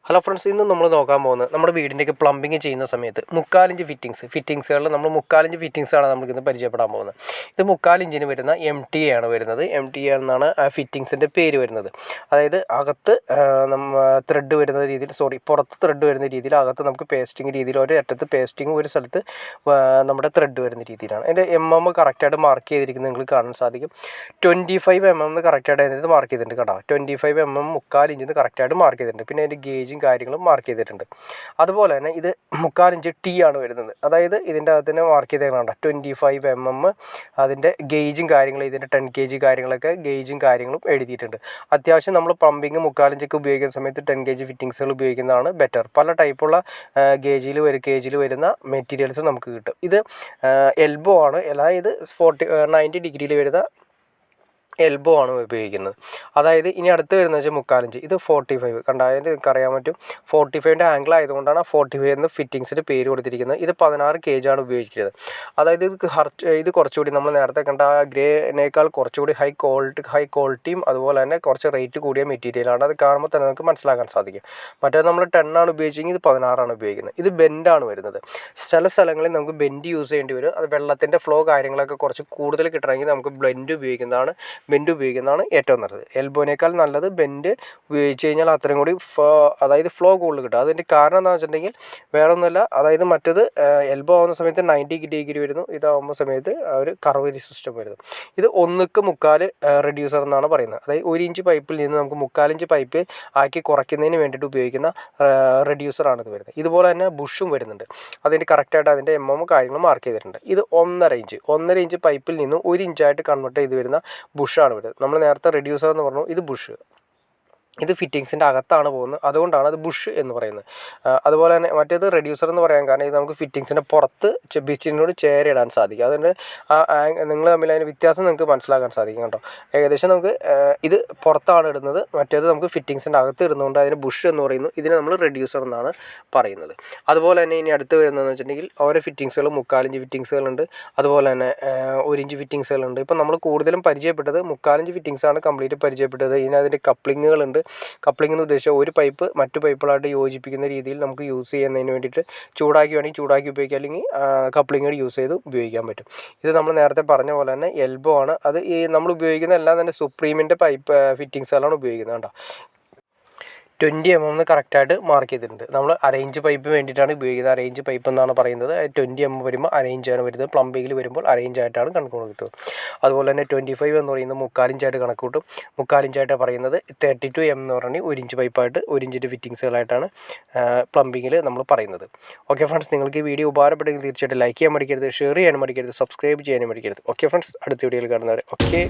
Hello friends, ഇന്ന് നമ്മൾ നോക്കാൻ പോകുന്നത് നമ്മുടെ വീടിൻ്റെയൊക്കെ പ്ലംബിങ് ചെയ്യുന്ന സമയത്ത് 3/4 ഇഞ്ച് ഫിറ്റിങ്സുകളിൽ നമ്മൾ 3/4 ഇഞ്ച് ഫിറ്റിങ്സാണ് നമുക്കിന്ന് പരിചയപ്പെടാൻ പോകുന്നത്. ഇത് 3/4 ഇഞ്ചിന് വരുന്ന MTA ആണ് വരുന്നത്. MTA എന്നാണ് ആ ഫിറ്റിങ്സിൻ്റെ പേര് വരുന്നത്. അതായത് അകത്ത് ത്രെഡ് വരുന്ന രീതിയിൽ, പുറത്ത് ത്രെഡ് വരുന്ന രീതിയിൽ, അകത്ത് നമുക്ക് പേസ്റ്റിങ് രീതിയിൽ, ഒരു അറ്റത്ത് പേസ്റ്റിങ്, ഒരു സ്ഥലത്ത് നമ്മുടെ ത്രെഡ് വരുന്ന രീതിയിലാണ്. അതിൻ്റെ കറക്റ്റായിട്ട് മാർക്ക് ചെയ്തിരിക്കുന്നത് നിങ്ങൾക്ക് കാണാൻ സാധിക്കും. 25 എന്ന് കറക്റ്റായിട്ട് അതിനകത്ത് മാർക്ക് ചെയ്തിട്ടുണ്ട് കേട്ടോ. 25 3/4 ഇഞ്ചിന് കറക്റ്റായിട്ട് മാർക്ക് ചെയ്തിട്ടുണ്ട്. പിന്നെ അതിൻ്റെ ഗേജും കാര്യങ്ങളും മാർക്ക് ചെയ്തിട്ടുണ്ട്. അതുപോലെ തന്നെ ഇത് 3/4 ഇഞ്ച് T ആണ് വരുന്നത്. അതായത് ഇതിൻ്റെ അകത്ത് തന്നെ മാർക്ക് ചെയ്തേക്കണ്ട 25 അതിൻ്റെ ഗേജും കാര്യങ്ങളും, ഇതിൻ്റെ 10 kg കാര്യങ്ങളൊക്കെ ഗേജും കാര്യങ്ങളും എഴുതിയിട്ടുണ്ട്. അത്യാവശ്യം നമ്മൾ പമ്പിങ് 3/4 ഇഞ്ചൊക്കെ ഉപയോഗിക്കുന്ന സമയത്ത് 10 kg ഫിറ്റിങ്സുകൾ ഉപയോഗിക്കുന്നതാണ് ബെറ്റർ. പല ടൈപ്പുള്ള കേജിൽ വരുന്ന മെറ്റീരിയൽസ് നമുക്ക് കിട്ടും. ഇത് എൽബോ ആണ്, അതായത് 90 ഡിഗ്രിയിൽ വരുന്ന എൽബോ ആണ് ഉപയോഗിക്കുന്നത്. അതായത് ഇനി അടുത്ത് വരുന്നത് വെച്ചാൽ 3/4 ഇഞ്ച്. ഇത് 45 കണ്ടാൽ നിങ്ങൾക്ക് അറിയാൻ പറ്റും. 45ൻ്റെ ആംഗിൾ ആയതുകൊണ്ടാണ് 45 എന്ന് ഫിറ്റിങ്സിൻ്റെ പേര് കൊടുത്തിരിക്കുന്നത്. ഇത് 16 kg ആണ് ഉപയോഗിക്കുന്നത്. അതായത് ഇത് കുറച്ചുകൂടി നമ്മൾ നേരത്തെ കണ്ട ആ ഗ്രേനേക്കാൾ കുറച്ചുകൂടി ഹൈ ക്വാളിറ്റിയും അതുപോലെ തന്നെ കുറച്ച് റേറ്റ് കൂടിയ മെറ്റീരിയലാണ്. അത് കാണുമ്പോൾ തന്നെ നമുക്ക് മനസ്സിലാക്കാൻ സാധിക്കും. മറ്റേത് നമ്മൾ 10 ആണ് ഉപയോഗിച്ചെങ്കിൽ ഇത് 16 ആണ് ഉപയോഗിക്കുന്നത്. ഇത് ബെൻഡാണ് വരുന്നത്. ചില സ്ഥലങ്ങളിൽ നമുക്ക് ബെൻഡ് യൂസ് ചെയ്യേണ്ടി വരും. അത് വെള്ളത്തിൻ്റെ ഫ്ലോ കാര്യങ്ങളൊക്കെ കുറച്ച് കൂടുതൽ കിട്ടണമെങ്കിൽ നമുക്ക് ബെൻഡ് ഉപയോഗിക്കുന്നതാണ് ഏറ്റവും നല്ലത്. എൽബോനേക്കാൾ നല്ലത് ബെൻഡ് ഉപയോഗിച്ച് കഴിഞ്ഞാൽ അത്രയും കൂടി അതായത് ഫ്ലോ കൂടുതൽ കിട്ടും. അതിൻ്റെ കാരണം എന്താണെന്ന് വെച്ചിട്ടുണ്ടെങ്കിൽ വേറെ ഒന്നുമല്ല, അതായത് മറ്റേത് എൽബോ ആവുന്ന സമയത്ത് 90 ഡിഗ്രി വരുന്നു, ഇതാവുന്ന സമയത്ത് ഒരു കർവ് സിസ്റ്റം വരുന്നു. ഇത് 1/4 റെഡ്യൂസർ എന്നാണ് പറയുന്നത്. അതായത് 1 ഇഞ്ച് പൈപ്പിൽ നിന്ന് നമുക്ക് 3/4 ഇഞ്ച് പൈപ്പ് ആക്കി കുറയ്ക്കുന്നതിന് വേണ്ടിയിട്ട് ഉപയോഗിക്കുന്ന റെഡ്യൂസറാണ് ഇത് വരുന്നത്. ഇതുപോലെ തന്നെ ബുഷും വരുന്നുണ്ട്. അതിൻ്റെ കറക്റ്റായിട്ട് അതിൻ്റെ കാര്യങ്ങൾ മാർക്ക് ചെയ്തിട്ടുണ്ട്. ഇത് 1.5 ഇഞ്ച് പൈപ്പിൽ നിന്നും 1 ഇഞ്ചായിട്ട് കൺവേർട്ട് ചെയ്ത് വരുന്ന ബുഷാണ് വരുന്നത്. നമ്മൾ നേരത്തെ റെഡ്യൂസർ എന്ന് പറഞ്ഞു, ഇത് ബുഷ്. ഇത് ഫിറ്റിങ്സിൻ്റെ അകത്താണ് പോകുന്നത്, അതുകൊണ്ടാണ് അത് ബുഷ് എന്ന് പറയുന്നത്. അതുപോലെ തന്നെ മറ്റേത് റെഡ്യൂസർ എന്ന് പറയാൻ കാരണം ഇത് നമുക്ക് ഫിറ്റിങ്സിൻ്റെ പുറത്ത് ബിച്ചിനോട് ചേരിടാൻ സാധിക്കും. അതുകൊണ്ട് നിങ്ങൾ തമ്മിൽ അതിന് വ്യത്യാസം നിങ്ങൾക്ക് മനസ്സിലാക്കാൻ സാധിക്കും കേട്ടോ. ഏകദേശം നമുക്ക് ഇത് പുറത്താണ് ഇടുന്നത്, മറ്റേത് നമുക്ക് ഫിറ്റിങ്സിൻ്റെ അകത്ത് ഇടുന്നതുകൊണ്ട് അതിന് ബുഷ് എന്ന് പറയുന്നു. ഇതിന് നമ്മൾ റെഡ്യൂസർ എന്നാണ് പറയുന്നത്. അതുപോലെ തന്നെ ഇനി അടുത്ത് വരുന്നതെന്ന് വെച്ചിട്ടുണ്ടെങ്കിൽ ഓരോ ഫിറ്റിങ്സുകളും 3/4 ഇഞ്ച് ഫിറ്റിങ്സുകളുണ്ട്, അതുപോലെ തന്നെ 1 ഇഞ്ച് ഫിറ്റിങ്സുകളുണ്ട്. ഇപ്പം നമ്മൾ കൂടുതലും പരിചയപ്പെട്ടത് 3/4 ഇഞ്ച് ഫിറ്റിങ്സാണ് കംപ്ലീറ്റ് പരിചയപ്പെട്ടത്. ഇതിനതിൻ്റെ കപ്ലിങ്ങുകളുണ്ട്. കപ്ലിംഗ് എന്ന് ഉദ്ദേശിച്ചാൽ ഒരു പൈപ്പ് മറ്റു പൈപ്പുകളായിട്ട് യോജിപ്പിക്കുന്ന രീതിയിൽ നമുക്ക് യൂസ് ചെയ്യുന്നതിന് വേണ്ടിയിട്ട് ചൂടാക്കി ഉപയോഗിക്കാം, അല്ലെങ്കിൽ കപ്ലിങ്ങുകൾ യൂസ് ചെയ്ത് ഉപയോഗിക്കാൻ പറ്റും. ഇത് നമ്മൾ നേരത്തെ പറഞ്ഞ പോലെ തന്നെ എൽബോ ആണ്. അത് ഈ നമ്മൾ ഉപയോഗിക്കുന്ന എല്ലാം തന്നെ സുപ്രീമിൻ്റെ പൈപ്പ് ഫിറ്റിങ്സുകളാണ് ഉപയോഗിക്കുന്നത് കേട്ടോ. 20 എന്ന് കറക്റ്റായിട്ട് മാർക്ക് ചെയ്തിട്ടുണ്ട്. നമ്മൾ അറേഞ്ച് പൈപ്പ് വേണ്ടിയിട്ടാണ് ഉപയോഗിക്കുന്നത്. അറേഞ്ച് പൈപ്പ് എന്നാണ് പറയുന്നത്. 20 വരുമ്പോൾ അറേഞ്ചാണ് വരുന്നത്. പ്ലംബിങ്ങിൽ വരുമ്പോൾ അറേഞ്ചായിട്ടാണ് കണക്ക് കിട്ടുന്നത്. അതുപോലെ തന്നെ 25 എന്ന് പറയുന്നത് 3/4 ഇഞ്ചായിട്ട് കണക്ക് കൂട്ടും. 3/4 ഇഞ്ചായിട്ട് പറയുന്നത് 32 എന്ന് പറഞ്ഞാൽ 1 ഇഞ്ച് പൈപ്പായിട്ട് 1 ഇഞ്ചിൻ്റെ ഫിറ്റിങ്സുകളായിട്ടാണ് പ്ലംബിങ്ങിൽ നമ്മൾ പറയുന്നത്. ഓക്കെ ഫ്രണ്ട്സ്, നിങ്ങൾക്ക് ഈ വീഡിയോ ഉപകാരപ്പെട്ടെങ്കിൽ തീർച്ചയായിട്ടും ലൈക്ക് ചെയ്യാൻ മടിക്കരുത്, ഷെയർ ചെയ്യാൻ മടിക്കരുത്, സബ്സ്ക്രൈബ് ചെയ്യാനും മടിക്കരുത്. ഓക്കെ ഫ്രണ്ട്സ്, അടുത്ത വീഡിയോയിൽ കാണുന്നവരെ ഓക്കെ.